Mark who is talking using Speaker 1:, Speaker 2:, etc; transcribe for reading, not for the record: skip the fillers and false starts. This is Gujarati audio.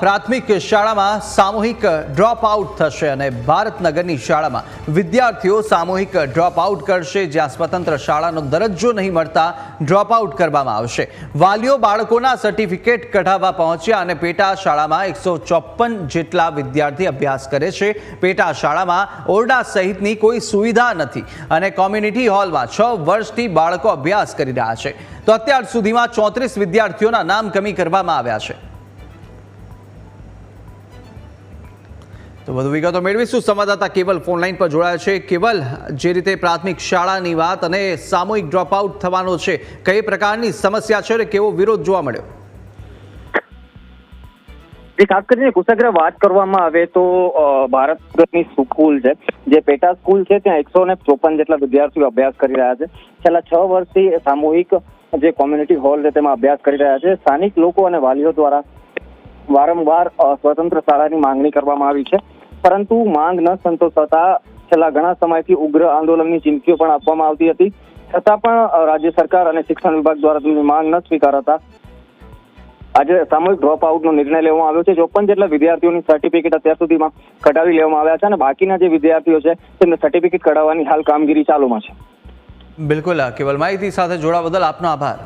Speaker 1: પ્રાથમિક શાળામાં સામૂહિક ડ્રોપ આઉટ થશે અને ભારતનગરની શાળામાં વિદ્યાર્થીઓ સામૂહિક ડ્રોપ આઉટ કરશે, જ્યાં સ્વતંત્ર શાળાનો દરજ્જો નહીં મળતા ડ્રોપ આઉટ કરવામાં આવશે। વાલીઓ બાળકોના સર્ટિફિકેટ કઢાવવા પહોંચ્યા અને પેટા શાળામાં 154 જેટલા વિદ્યાર્થી અભ્યાસ કરે છે। પેટા શાળામાં ઓરડા સહિતની કોઈ સુવિધા નથી અને કોમ્યુનિટી હોલમાં 6 વર્ષથી બાળકો અભ્યાસ કરી રહ્યા છે। તો અત્યાર સુધીમાં 34 વિદ્યાર્થીઓના નામ કમી કરવામાં આવ્યા છે। તો વધુ વિગતો મેળવીશું। સંવાદદાતા કેવલ ફોનલાઈન પર જોડાયા છે। કેવલ, જે રીતે પ્રાથમિક શાળાની વાત અને સામૂહિક ડ્રોપ આઉટ થવાનો છે, કઈ પ્રકારની સમસ્યા છે અને કેવો વિરોધ જોવા મળ્યો?
Speaker 2: ખાસ કરીને કુશાગ્ર વાત કરવામાં આવે તો ભારતની સ્કૂલ છે, જે પેટા સ્કૂલ છે, ત્યાં 154 જેટલા વિદ્યાર્થીઓ અભ્યાસ કરી રહ્યા છે। છેલ્લા 6 વર્ષથી સામૂહિક જે કોમ્યુનિટી હોલ છે તેમાં અભ્યાસ કરી રહ્યા છે। સ્થાનિક લોકો અને વાલીઓ દ્વારા વારંવાર સ્વતંત્ર શાળાની માંગણી કરવામાં આવી છે, પરંતુ માંગ ન સંતોષાતા છેલ્લા ઘણા સમયથી ઉગ્ર આંદોલનની ચીમકીઓ પણ આપવામાં આવતી હતી, છતાં પણ રાજ્ય સરકાર અને શિક્ષણ વિભાગ દ્વારા તેમની માંગ ન સ્વીકારાતા આજે સામૂહિક ડ્રોપ આઉટનો નિર્ણય લેવામાં આવ્યો છે। 54 જેટલા વિદ્યાર્થીઓની સર્ટિફિકેટ અત્યાર સુધીમાં કઢાવી લેવામાં આવ્યા છે અને બાકીના જે વિદ્યાર્થીઓ છે તેમને સર્ટિફિકેટ કઢાવવાની હાલ કામગીરી ચાલુમાં છે।
Speaker 1: બિલકુલ કેવલ, માહિતી સાથે જોડાવા બદલ આપનો આભાર।